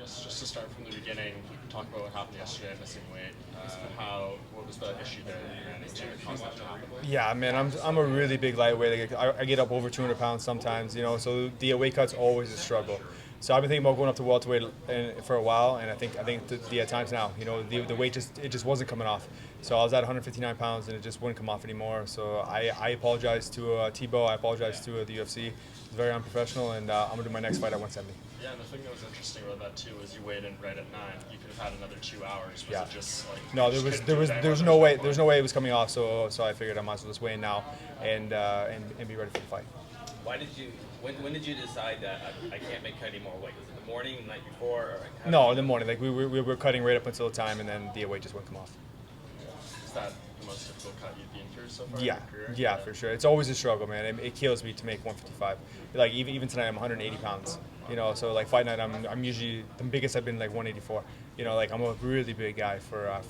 guess just to start from the beginning, talk about what happened yesterday, missing weight. What was the issue there that you ran into that caused that to happen? Yeah, man, I'm a really big lightweight. Like, I get up over 200 pounds sometimes, so the weight cut's always a struggle. So I've been thinking about going up to welterweight for a while, and I think the time's now. The weight just wasn't coming off. So I was at 159 pounds, and it just wouldn't come off anymore. So I apologize to Tebow. I apologize to the UFC. It's very unprofessional, and I'm gonna do my next fight at 170. Yeah, and the thing that was interesting about that too was you weighed in right at 9. You could have had another 2 hours. Was it just like no? There was no way it was coming off. So I figured I might as well just weigh in now and be ready for the fight. Why did you? When did you decide that I can't make cut any more weight? Was it the morning, the night before, or no, in the morning. Like we were cutting right up until the time, and then the weight just wouldn't come off. Is that the most difficult cut you've been through so far? Yeah, in your career? yeah, for sure. It's always a struggle, man. It kills me to make 155. Like even tonight, I'm 180 pounds. So like fight night, I'm usually the biggest I've been like 184. Like I'm a really big guy for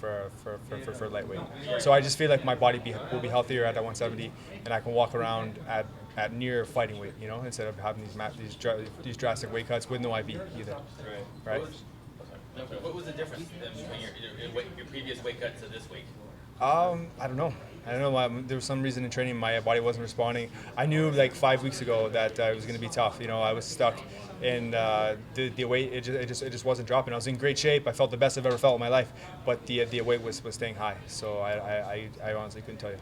lightweight. So I just feel like my body will be healthier at that 170, and I can walk around at near fighting weight. Instead of having these drastic weight cuts with no IV either. Right. What was the difference between your previous weight cut to this weight? I don't know. There was some reason in training my body wasn't responding. I knew like 5 weeks ago that it was going to be tough. I was stuck, and the weight it just wasn't dropping. I was in great shape. I felt the best I've ever felt in my life, but the weight was staying high. So I honestly couldn't tell you.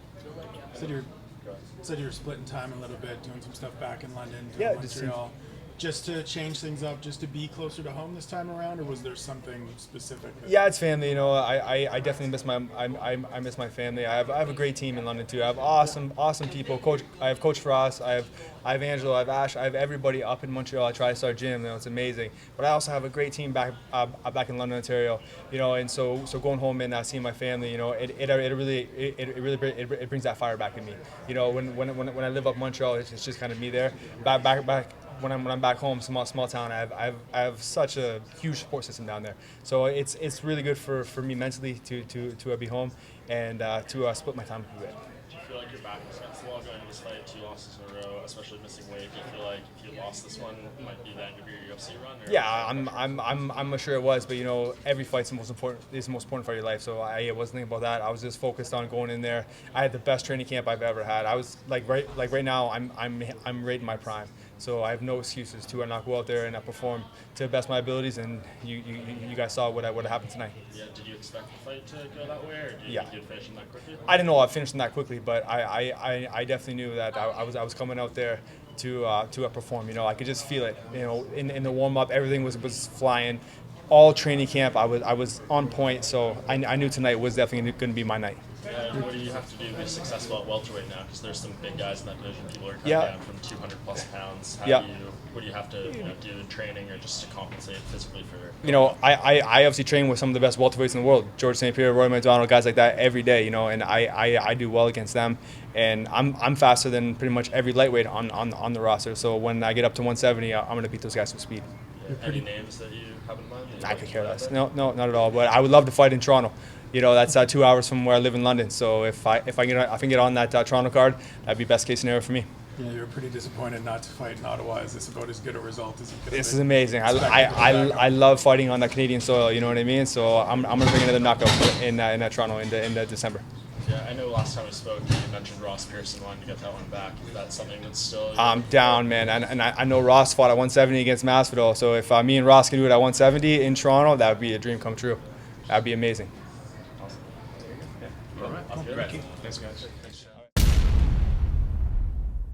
Said you were splitting time a little bit, doing some stuff back in London, Montreal. Just to change things up, just to be closer to home this time around, or was there something specific? Yeah, it's family. I definitely miss I miss my family. I have a great team in London too. I have awesome people. I have Coach Frost. I have Angelo. I have Ash. I have everybody up in Montreal. I try to start gym. It's amazing. But I also have a great team back in London, Ontario. And so going home and seeing my family. It really brings that fire back in me. When I live up Montreal, it's just kind of me there. Back. When I'm back home, small town, I have such a huge support system down there. So it's really good for me mentally to be home and to split my time a bit. Do you feel like you're back against the wall going into this fight, 2 losses in a row, especially missing weight? Do you feel like if you lost this one, it might be the end of your UFC run? Or Yeah, I'm sure it was, but every fight's the most important. It's the most important part of your life. So I wasn't thinking about that. I was just focused on going in there. I had the best training camp I've ever had. I was right now, I'm right in my prime. So I have no excuses to not go out there and perform to the best of my abilities. And you guys saw what happened tonight. Yeah. Did you expect the fight to go that way, or did you think you'd finish him that quickly? I didn't know I'd finish him that quickly, but I definitely knew that I was coming out there to perform. I could just feel it. In the warm up, everything was flying. All training camp, I was on point. So I knew tonight was definitely going to be my night. What do you have to do to be successful at welterweight now? Because there's some big guys in that division. People are cutting down from 200 plus pounds. What do you have to do in training, or just to compensate physically for? I obviously train with some of the best welterweights in the world. George St. Pierre, Roy McDonald, guys like that every day. And I do well against them. And I'm faster than pretty much every lightweight on the roster. So when I get up to 170, I'm going to beat those guys with speed. Any names that you have in mind? I could care less. No, not at all. But I would love to fight in Toronto. That's 2 hours from where I live in London. So if I can get on that Toronto card, that'd be best case snerio for me. Yeah, you were pretty disappointed not to fight in Ottawa. Is this about as good a result as you could have? This is amazing. I love fighting on that Canadian soil. You know what I mean? So I'm gonna bring another knockout in Toronto in December. Yeah, I know last time we spoke, you mentioned Ross Pearson wanting to get that one back. Is that something that's still... I'm down, man. And I know Ross fought at 170 against Masvidal. So if me and Ross can do it at 170 in Toronto, that would be a dream come true. That would be amazing. Awesome. Yeah. All right. Thanks, guys. Thanks,